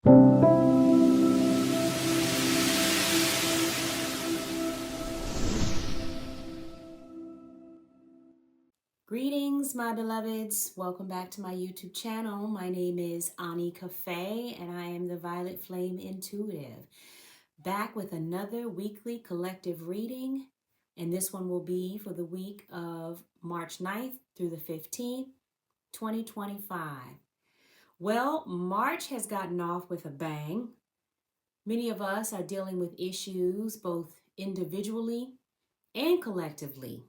Greetings, my beloveds. Welcome back to my YouTube channel. My name is Ani Cafe, and I am the Violet Flame Intuitive. Back with another weekly collective reading, and this one will be for the week of March 9th through the 15th, 2025. Well, March has gotten off with a bang. Many of us are dealing with issues both individually and collectively.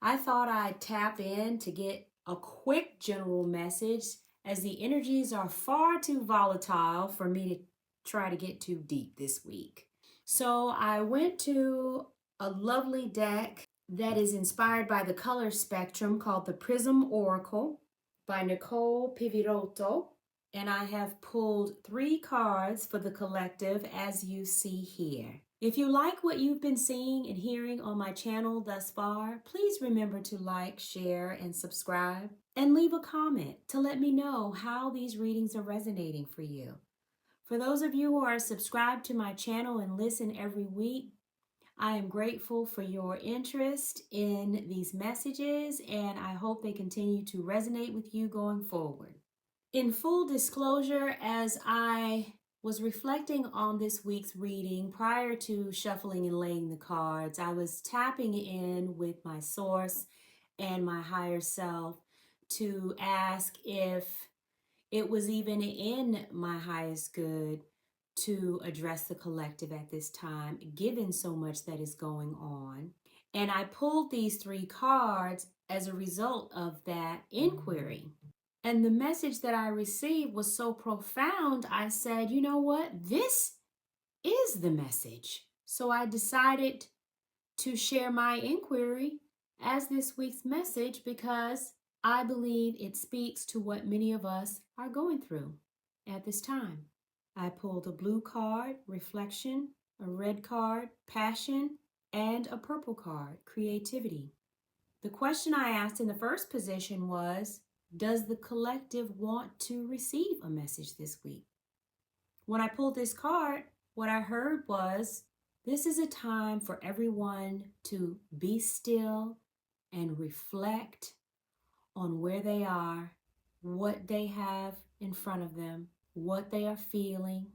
I thought I'd tap in to get a quick general message as the energies are far too volatile for me to try to get too deep this week. So I went to a lovely deck that is inspired by the color spectrum called the Prism Oracle by Nicole Pivirotto. And I have pulled 3 cards for the collective as you see here. If you like what you've been seeing and hearing on my channel thus far, please remember to like, share, and subscribe, and leave a comment to let me know how these readings are resonating for you. For those of you who are subscribed to my channel and listen every week, I am grateful for your interest in these messages, and I hope they continue to resonate with you going forward. In full disclosure, as I was reflecting on this week's reading prior to shuffling and laying the cards, I was tapping in with my source and my higher self to ask if it was even in my highest good to address the collective at this time, given so much that is going on. And I pulled these 3 cards as a result of that inquiry. And the message that I received was so profound, I said, you know what? This is the message. So I decided to share my inquiry as this week's message because I believe it speaks to what many of us are going through at this time. I pulled a blue card, reflection, a red card, passion, and a purple card, creativity. The question I asked in the first position was, does the collective want to receive a message this week? When I pulled this card, what I heard was, this is a time for everyone to be still and reflect on where they are, what they have in front of them, what they are feeling,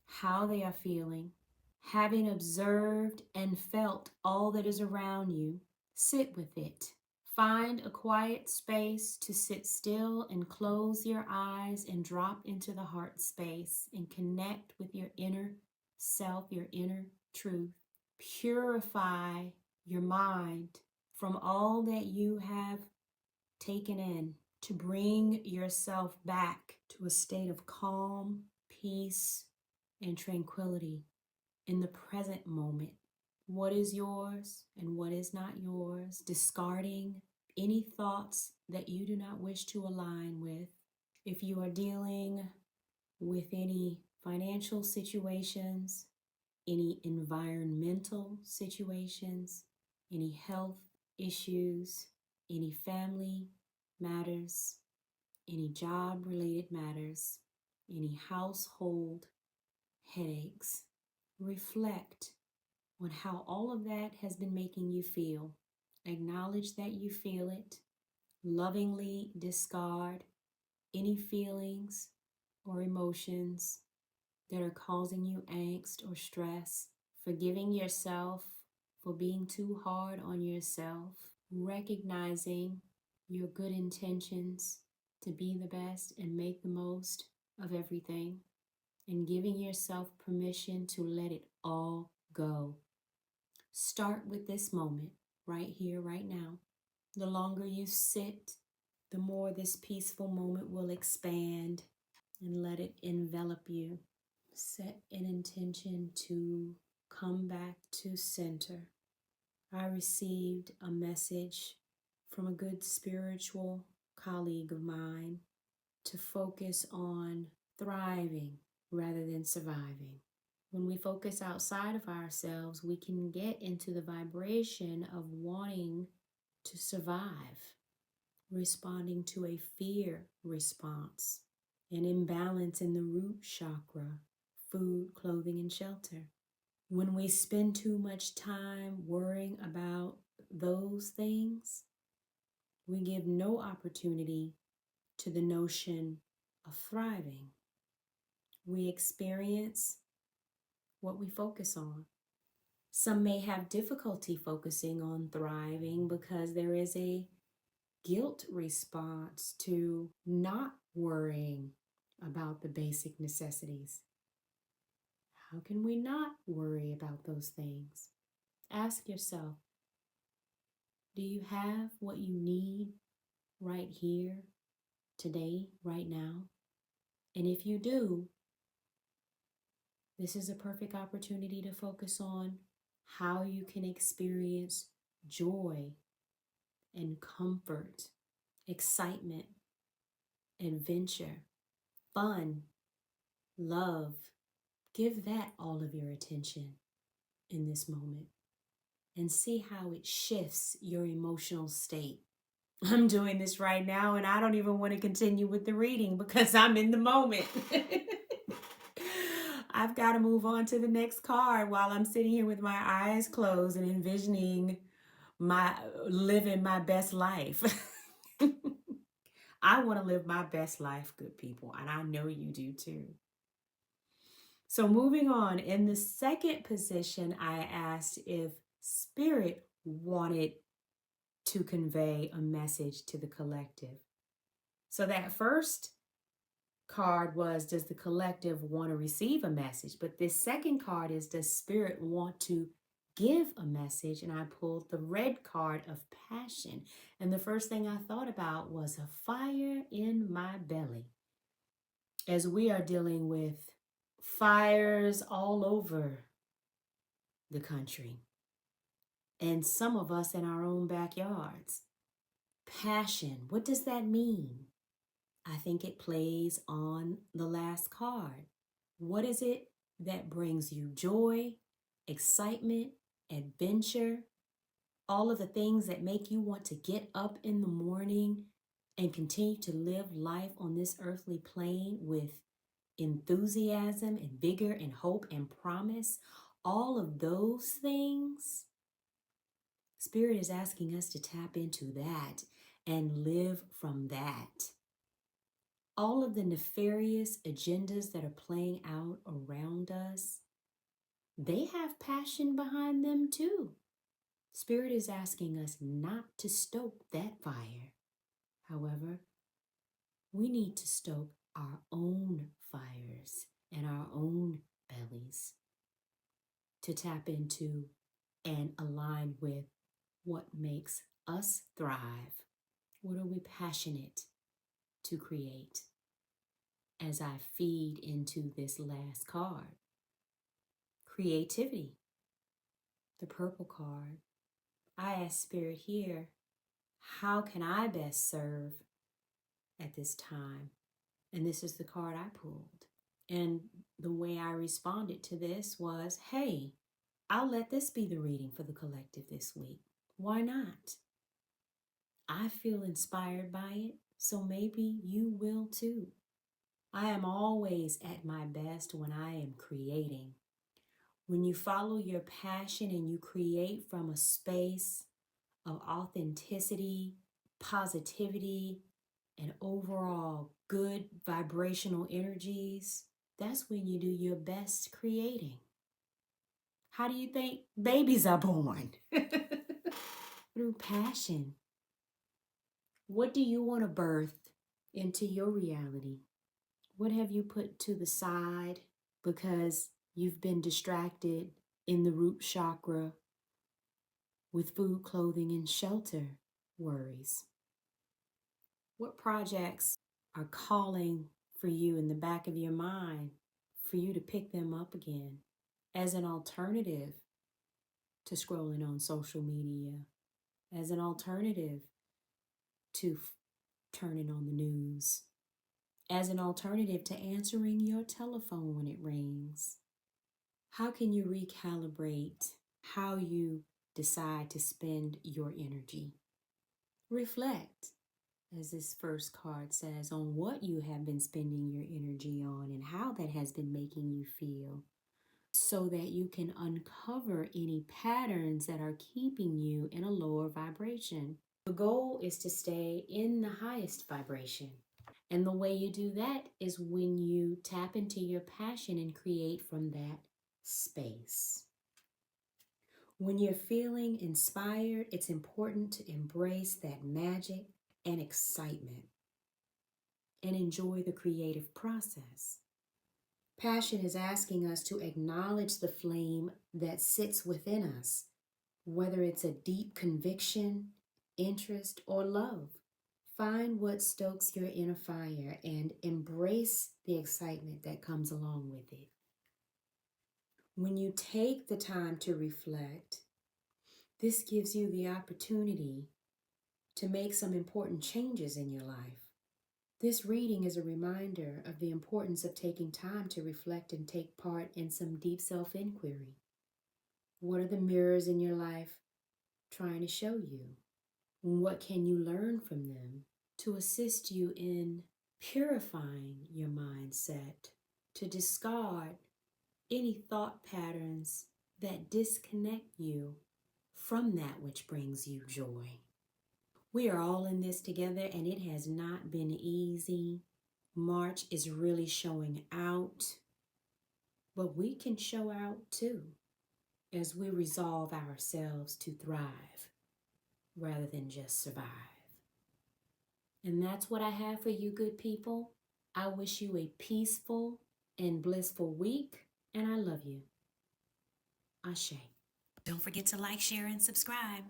how they are feeling. Having observed and felt all that is around you, sit with it. Find a quiet space to sit still and close your eyes and drop into the heart space and connect with your inner self, your inner truth. Purify your mind from all that you have taken in to bring yourself back to a state of calm, peace, and tranquility in the present moment. What is yours and what is not yours, discarding any thoughts that you do not wish to align with. If you are dealing with any financial situations, any environmental situations, any health issues, any family matters, any job-related matters, any household headaches, reflect on how all of that has been making you feel. Acknowledge that you feel it. Lovingly discard any feelings or emotions that are causing you angst or stress. Forgiving yourself for being too hard on yourself. Recognizing your good intentions to be the best and make the most of everything. And giving yourself permission to let it all go. Start with this moment, right here, right now. The longer you sit, the more this peaceful moment will expand, and let it envelop you. Set an intention to come back to center. I received a message from a good spiritual colleague of mine to focus on thriving rather than surviving. When we focus outside of ourselves, we can get into the vibration of wanting to survive, responding to a fear response an imbalance in the root chakra, food, clothing, and shelter. When we spend too much time worrying about those things, we give no opportunity to the notion of thriving. We experience what we focus on. Some may have difficulty focusing on thriving because there is a guilt response to not worrying about the basic necessities. How can we not worry about those things? Ask yourself, do you have what you need right here, today, right now? And if you do, this is a perfect opportunity to focus on how you can experience joy and comfort, excitement, adventure, fun, love. Give that all of your attention in this moment and see how it shifts your emotional state. I'm doing this right now and I don't even want to continue with the reading because I'm in the moment. I've got to move on to the next card while I'm sitting here with my eyes closed and envisioning living my best life. I want to live my best life, good people, and I know you do too. So moving on, in the second position, I asked if Spirit wanted to convey a message to the collective. So that first card was, does the collective want to receive a message? But this second card is, does Spirit want to give a message? And I pulled the red card of passion. And the first thing I thought about was a fire in my belly. As we are dealing with fires all over the country, and some of us in our own backyards. Passion, what does that mean? I think it plays on the last card. What is it that brings you joy, excitement, adventure, all of the things that make you want to get up in the morning and continue to live life on this earthly plane with enthusiasm and vigor and hope and promise? All of those things, Spirit is asking us to tap into that and live from that. All of the nefarious agendas that are playing out around us, they have passion behind them too. Spirit is asking us not to stoke that fire. However, we need to stoke our own fires and our own bellies to tap into and align with what makes us thrive. What are we passionate to create? As I feed into this last card, creativity, the purple card. I ask Spirit here, how can I best serve at this time? And this is the card I pulled. And the way I responded to this was, hey, I'll let this be the reading for the collective this week. Why not? I feel inspired by it, so maybe you will too. I am always at my best when I am creating. When you follow your passion and you create from a space of authenticity, positivity, and overall good vibrational energies, that's when you do your best creating. How do you think babies are born? Through passion. What do you want to birth into your reality? What have you put to the side because you've been distracted in the root chakra with food, clothing, and shelter worries? What projects are calling for you in the back of your mind for you to pick them up again as an alternative to scrolling on social media, as an alternative to turning on the news, as an alternative to answering your telephone when it rings? How can you recalibrate how you decide to spend your energy? Reflect as this first card says, on what you have been spending your energy on and how that has been making you feel, so that you can uncover any patterns that are keeping you in a lower vibration. The goal is to stay in the highest vibration. And the way you do that is when you tap into your passion and create from that space. When you're feeling inspired, it's important to embrace that magic and excitement and enjoy the creative process. Passion is asking us to acknowledge the flame that sits within us, whether it's a deep conviction, interest, or love. Find what stokes your inner fire and embrace the excitement that comes along with it. When you take the time to reflect, this gives you the opportunity to make some important changes in your life. This reading is a reminder of the importance of taking time to reflect and take part in some deep self-inquiry. What are the mirrors in your life trying to show you? What can you learn from them to assist you in purifying your mindset, to discard any thought patterns that disconnect you from that which brings you joy? We are all in this together, and it has not been easy. March is really showing out, but we can show out too as we resolve ourselves to thrive rather than just survive. And that's what I have for you, good people. I wish you a peaceful and blissful week, and I love you. Ashe. Don't forget to like, share, and subscribe.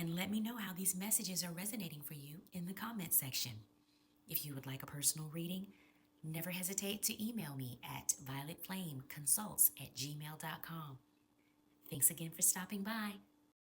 And let me know how these messages are resonating for you in the comment section. If you would like a personal reading, never hesitate to email me at violetflameconsults@gmail.com. Thanks again for stopping by.